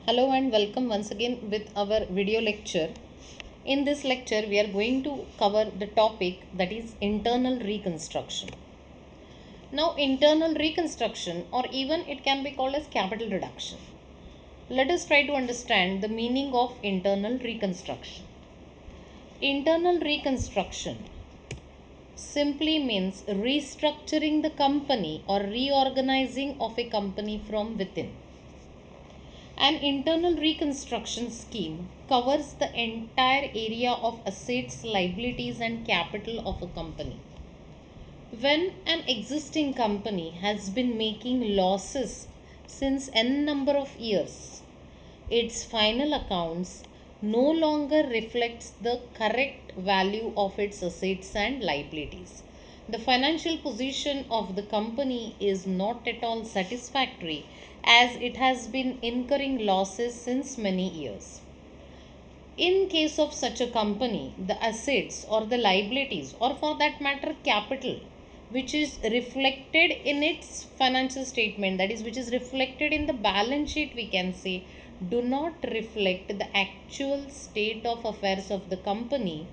Hello and welcome once again with our video lecture. In this lecture, we are going to cover the topic that is internal reconstruction. Now, internal reconstruction, or even it can be called as capital reduction. Let us try to understand the meaning of internal reconstruction. Internal reconstruction simply means restructuring the company or reorganizing of a company from within. An internal reconstruction scheme covers the entire area of assets, liabilities, and capital of a company. When an existing company has been making losses since n number of years, its final accounts no longer reflects the correct value of its assets and liabilities. The financial position of the company is not at all satisfactory as it has been incurring losses since many years. In case of such a company, the assets or the liabilities, or for that matter, capital, which is reflected in its financial statement, that is, which is reflected in the balance sheet, we can say, do not reflect the actual state of affairs of the company.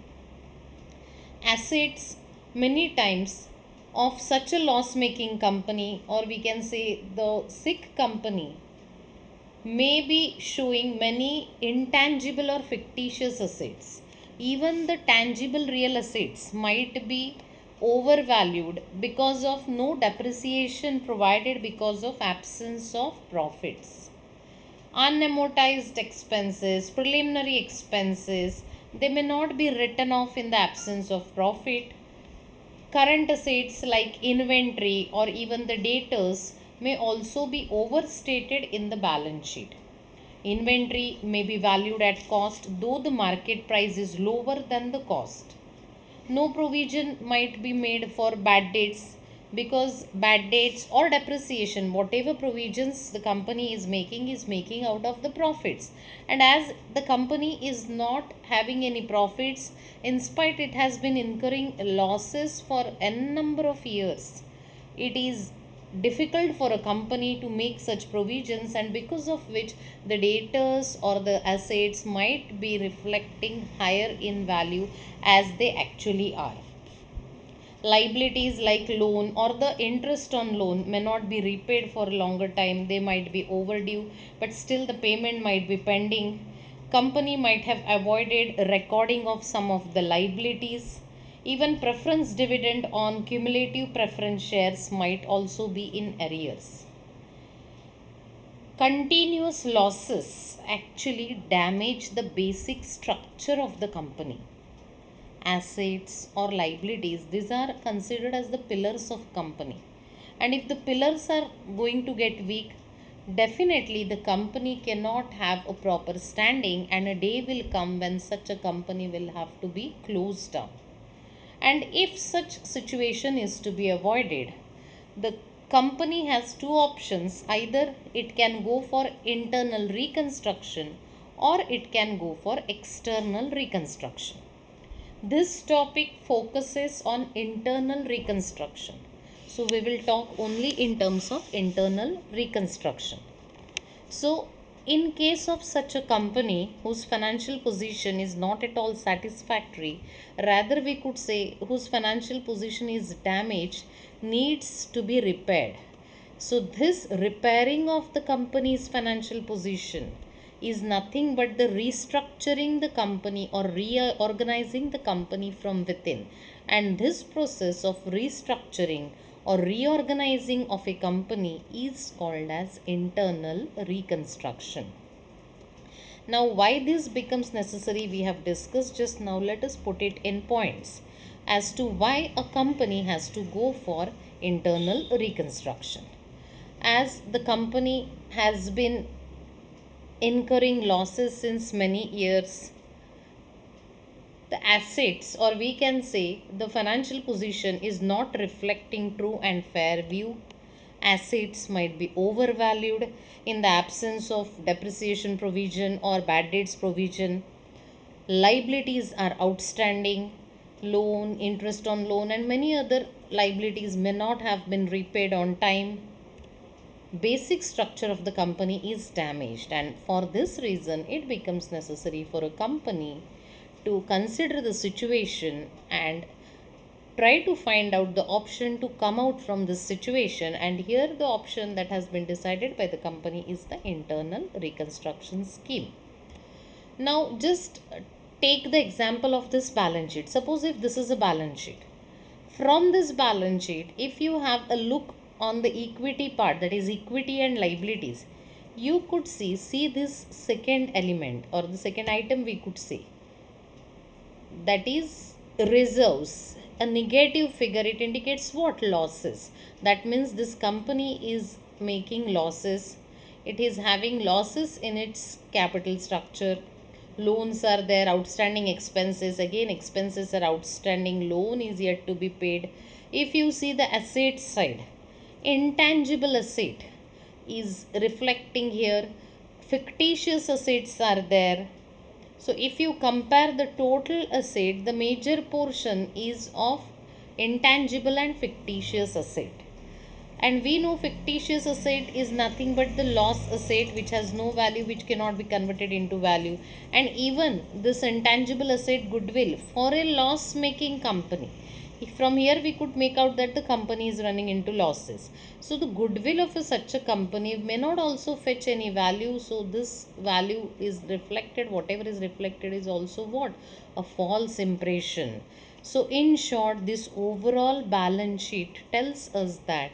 Assets, many times, of such a loss making company, or we can say the sick company, may be showing many intangible or fictitious assets. Even the tangible real assets might be overvalued because of no depreciation provided because of absence of profits. Unamortized expenses, preliminary expenses, they may not be written off in the absence of profit. Current assets like inventory or even the debtors may also be overstated in the balance sheet. Inventory may be valued at cost though the market price is lower than the cost. No provision might be made for bad debts because bad debts or depreciation, whatever provisions the company is making out of the profits. And as the company is not having any profits, in spite it has been incurring losses for n number of years, it is difficult for a company to make such provisions, and because of which the debtors or the assets might be reflecting higher in value as they actually are. Liabilities like loan or the interest on loan may not be repaid for a longer time, they might be overdue, but still the payment might be pending. Company might have avoided recording of some of the liabilities. Even preference dividend on cumulative preference shares might also be in arrears. Continuous losses actually damage the basic structure of the company. Assets or liabilities, these are considered as the pillars of company, and if the pillars are going to get weak, definitely the company cannot have a proper standing, and a day will come when such a company will have to be closed down. And if such situation is to be avoided, the company has two options: either it can go for internal reconstruction or it can go for external reconstruction. This topic focuses on internal reconstruction. So, we will talk only in terms of internal reconstruction. So, in case of such a company whose financial position is not at all satisfactory, rather we could say whose financial position is damaged, needs to be repaired. So, this repairing of the company's financial position is nothing but the restructuring the company or reorganizing the company from within. And this process of restructuring or reorganizing of a company is called as internal reconstruction. Now, why this becomes necessary, we have discussed just now. Let us put it in points as to why a company has to go for internal reconstruction. As the company has been incurring losses since many years, the assets, or we can say the financial position, is not reflecting true and fair view. Assets might be overvalued in the absence of depreciation provision or bad debts provision. Liabilities are outstanding, loan, interest on loan, and many other liabilities may not have been repaid on time. basic structure of the company is damaged, and for this reason it becomes necessary for a company to consider the situation and try to find out the option to come out from this situation. And here the option that has been decided by the company is the internal reconstruction scheme. Now just take the example of this balance sheet. Suppose if this is a balance sheet, from this balance sheet, if you have a look on the equity part, that is equity and liabilities, you could see this second element or the second item, we could say, that is reserves, a negative figure. It indicates what? Losses. That means this company is making losses, it is having losses in its capital structure. Loans are there, outstanding expenses, again expenses are outstanding, loan is yet to be paid. If you see the asset side, intangible asset is reflecting here, fictitious assets are there. So if you compare the total asset, the major portion is of intangible and fictitious asset. And we know fictitious asset is nothing but the loss asset which has no value, which cannot be converted into value. And even this intangible asset, goodwill, for a loss making company, from here we could make out that the company is running into losses. So the goodwill of such a company may not also fetch any value. So this value is reflected, whatever is reflected is also what? A false impression. So in short, this overall balance sheet tells us that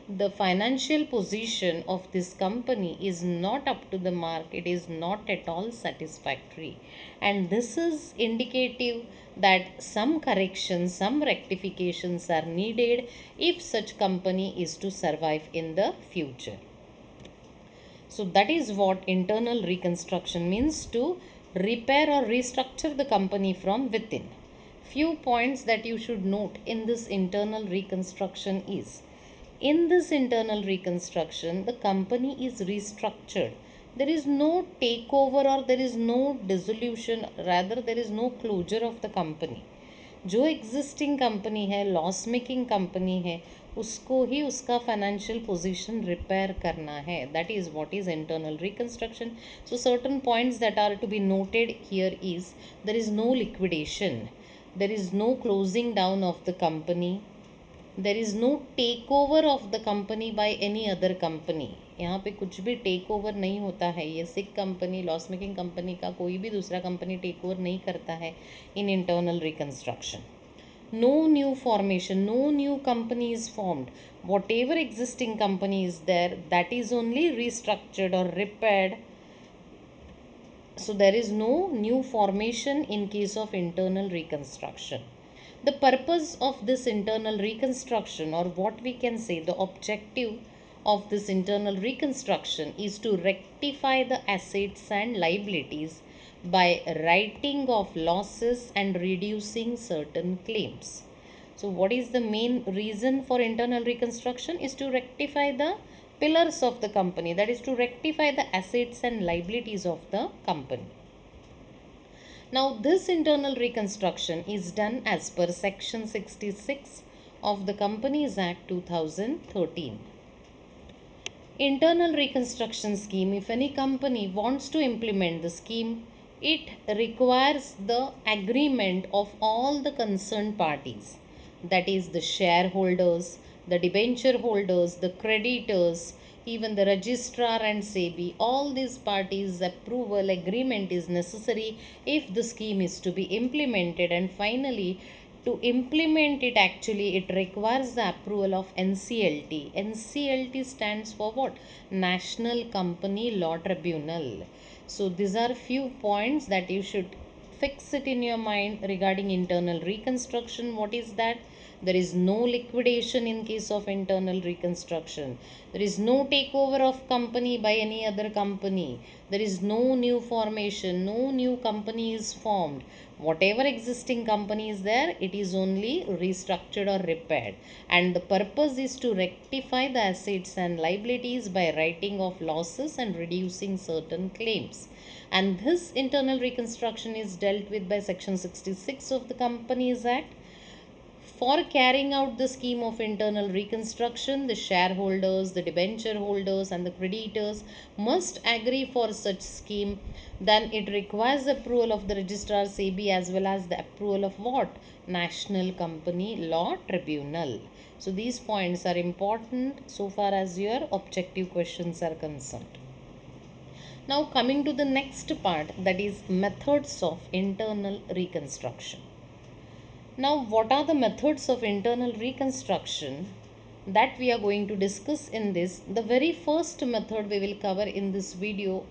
the financial position of this company is not up to the mark, it is not at all satisfactory, and this is indicative that some corrections, some rectifications are needed if such company is to survive in the future. So that is what internal reconstruction means, to repair or restructure the company from within. Few points that you should note in this internal reconstruction is, in this internal reconstruction, the company is restructured. There is no takeover or there is no dissolution, rather there is no closure of the company. जो existing company है, loss making company है, उसको ही उसका financial position repair करना है. That is what is internal reconstruction. So certain points that are to be noted here is, there is no liquidation, there is no closing down of the company, there is no takeover of the company by any other company. यहाँ पे कुछ भी take over नहीं होता है. ये सिक company, loss making company का कोई भी दूसरा कंपनी टेक ओवर नहीं करता है in internal reconstruction. No new formation, no new company is formed. Whatever existing company is there, that is only restructured or repaired. So there is no new formation in case of internal reconstruction. The purpose of this internal reconstruction, or what we can say the objective of this internal reconstruction, is to rectify the assets and liabilities by writing off losses and reducing certain claims. So what is the main reason for internal reconstruction? Is to rectify the pillars of the company, that is to rectify the assets and liabilities of the company. Now this internal reconstruction is done as per section 66 of the Companies Act 2013. Internal reconstruction scheme, if any company wants to implement the scheme, it requires the agreement of all the concerned parties, that is the shareholders, the debenture holders, the creditors, even the registrar and SEBI. All these parties' approval agreement is necessary if the scheme is to be implemented. And finally, to implement it, actually it requires the approval of NCLT. NCLT stands for what? National Company Law Tribunal. So these are few points that you should fix it in your mind regarding internal reconstruction. What is that? There is no liquidation in case of internal reconstruction. There is no takeover of company by any other company. There is no new formation. No new company is formed. Whatever existing company is there, it is only restructured or repaired. And the purpose is to rectify the assets and liabilities by writing off losses and reducing certain claims. And this internal reconstruction is dealt with by section 66 of the Companies Act. For carrying out the scheme of internal reconstruction, the shareholders, the debenture holders, and the creditors must agree for such scheme. Then it requires approval of the registrar SEBI as well as the approval of what? National Company Law Tribunal. So these points are important so far as your objective questions are concerned. Now coming to the next part, that is methods of internal reconstruction. Now, what are the methods of internal reconstruction that we are going to discuss in this? The very first method we will cover in this video,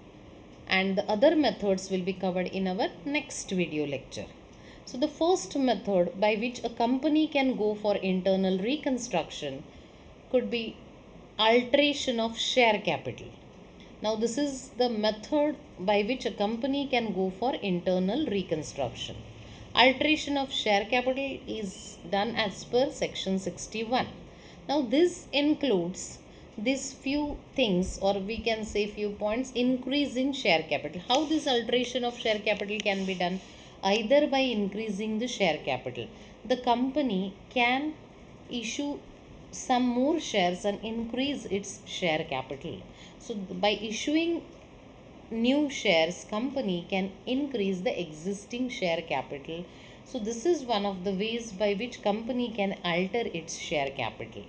and the other methods will be covered in our next video lecture. So, the first method by which a company can go for internal reconstruction could be alteration of share capital. Now, this is the method by which a company can go for internal reconstruction. Alteration of share capital is done as per section 61. Now, this includes these few things, or we can say few points. Increase in share capital. How this alteration of share capital can be done? Either by increasing the share capital. The company can issue some more shares and increase its share capital. So by issuing new shares, company can increase the existing share capital. So this is one of the ways by which company can alter its share capital.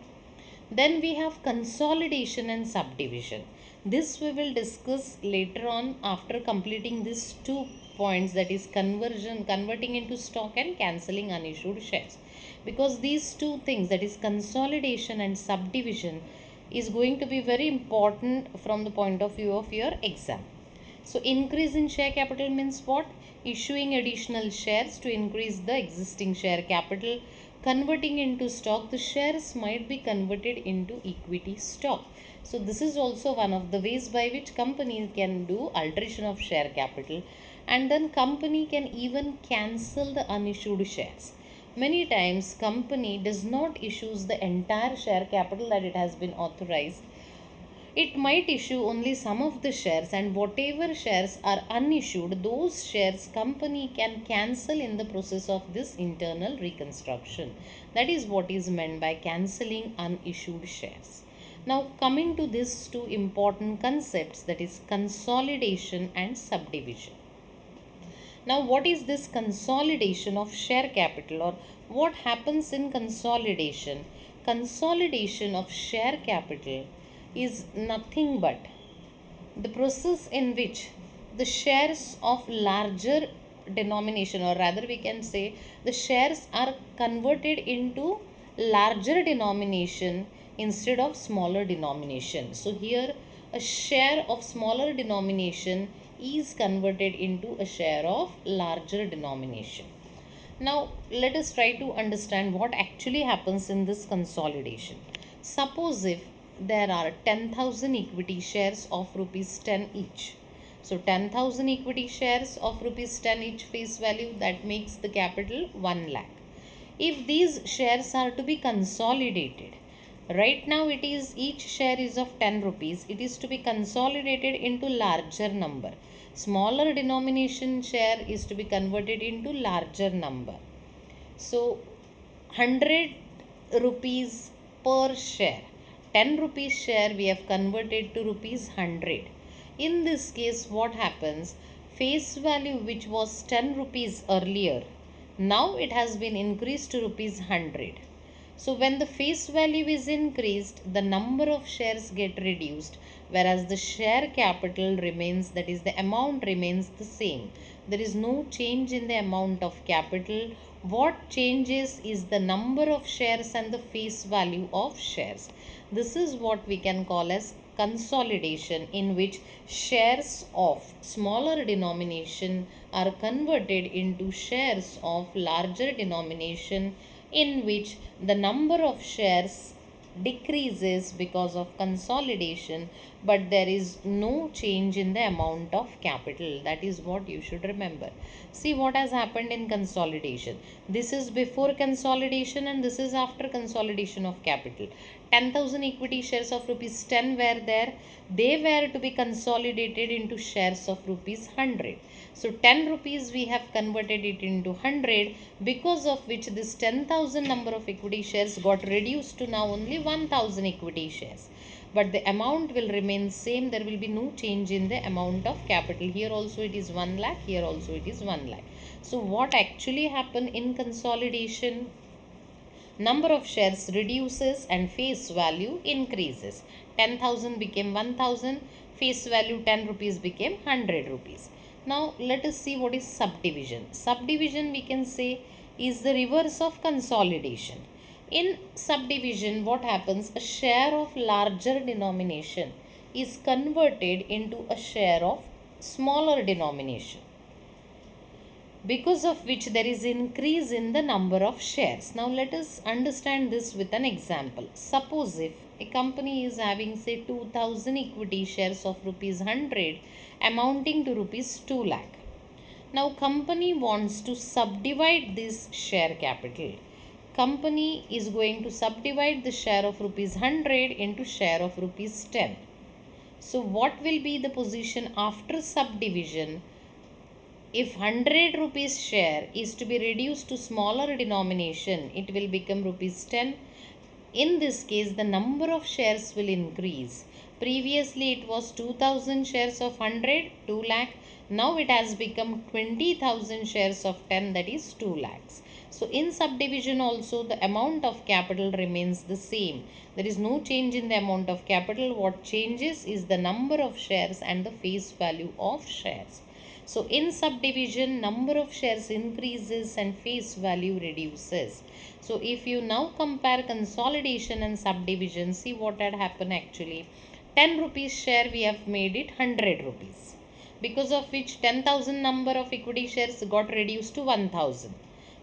Then we have consolidation and subdivision. This we will discuss later on after completing these 2 points, that is converting into stock and cancelling unissued shares. Because these two things, that is consolidation and subdivision, is going to be very important from the point of view of your exam. So increase in share capital means what? Issuing additional shares to increase the existing share capital. Converting into stock, the shares might be converted into equity stock. So this is also one of the ways by which company can do alteration of share capital. And then company can even cancel the unissued shares. Many times company does not issues the entire share capital that it has been authorized. It might issue only some of the shares, and whatever shares are unissued, those shares company can cancel in the process of this internal reconstruction. That is what is meant by cancelling unissued shares. Now coming to these two important concepts, that is consolidation and subdivision. Now what is this consolidation of share capital, or what happens in consolidation? Consolidation of share capital is nothing but the process in which the shares of larger denomination, or rather we can say the shares are converted into larger denomination instead of smaller denomination. So here a share of smaller denomination is converted into a share of larger denomination. Now let us try to understand what actually happens in this consolidation. Suppose if there are 10,000 equity shares of rupees 10 each. So 10,000 equity shares of rupees 10 each face value, that makes the capital 1 lakh. If these shares are to be consolidated, right now it is each share is of 10 rupees, it is to be consolidated into larger number. Smaller denomination share is to be converted into larger number. So 100 rupees per share, 10 rupees share we have converted to rupees 100. In this case what happens? Face value which was 10 rupees earlier, now it has been increased to rupees 100. So when the face value is increased, the number of shares get reduced, whereas the share capital remains, that is the amount remains the same. There is no change in the amount of capital. What changes is the number of shares and the face value of shares. This is what we can call as consolidation, in which shares of smaller denomination are converted into shares of larger denomination, in which the number of shares decreases because of consolidation, but there is no change in the amount of capital. That is what you should remember. See what has happened in consolidation. This is before consolidation and this is after consolidation of capital. 10,000 equity shares of rupees 10 were there. They were to be consolidated into shares of rupees 100. So 10 rupees we have converted it into 100, because of which this 10,000 number of equity shares got reduced to now only 1,000 equity shares. But the amount will remain same. There will be no change in the amount of capital. Here also it is 1 lakh, here also it is 1 lakh. So what actually happened in consolidation? Number of shares reduces and face value increases. 10,000 became 1,000, face value 10 rupees became 100 rupees. Now let us see what is subdivision. Subdivision, we can say, is the reverse of consolidation. In subdivision, what happens? A share of larger denomination is converted into a share of smaller denomination, because of which there is increase in the number of shares. Now let us understand this with an example. Suppose if a company is having say 2000 equity shares of rupees 100 amounting to rupees 2 lakh. Now company wants to subdivide this share capital. Company is going to subdivide the share of rupees 100 into share of rupees 10. So what will be the position after subdivision? If 100 rupees share is to be reduced to smaller denomination, it will become rupees 10. In this case, the number of shares will increase. Previously, it was 2000 shares of 100, 2 lakh. Now it has become 20,000 shares of 10, that is 2 lakhs. So in subdivision also, the amount of capital remains the same. There is no change in the amount of capital. What changes is the number of shares and the face value of shares. So in subdivision, number of shares increases and face value reduces. So if you now compare consolidation and subdivision, see what had happened actually. 10 rupees share we have made it 100 rupees, because of which 10,000 number of equity shares got reduced to 1,000.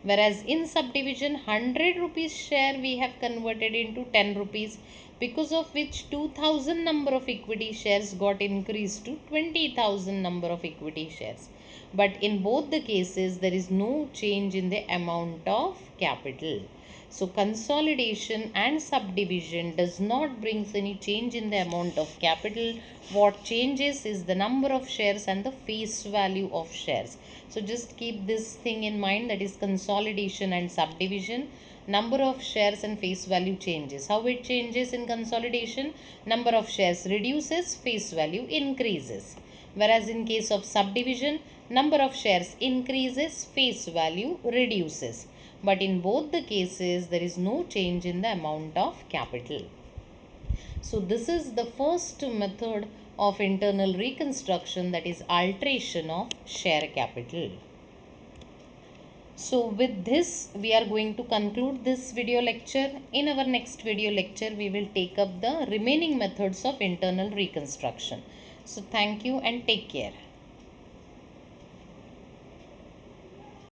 Whereas in subdivision, 100 rupees share we have converted into 10 rupees, because of which 2000 number of equity shares got increased to 20,000 number of equity shares. But in both the cases, there is no change in the amount of capital. So consolidation and subdivision does not brings any change in the amount of capital. What changes is the number of shares and the face value of shares. So just keep this thing in mind, that is consolidation and subdivision. Number of shares and face value changes. How it changes in consolidation? Number of shares reduces, face value increases. Whereas in case of subdivision, number of shares increases, face value reduces. But in both the cases, there is no change in the amount of capital. So this is the first method of internal reconstruction, that is alteration of share capital. So with this, we are going to conclude this video lecture. In our next video lecture, we will take up the remaining methods of internal reconstruction. So thank you and take care.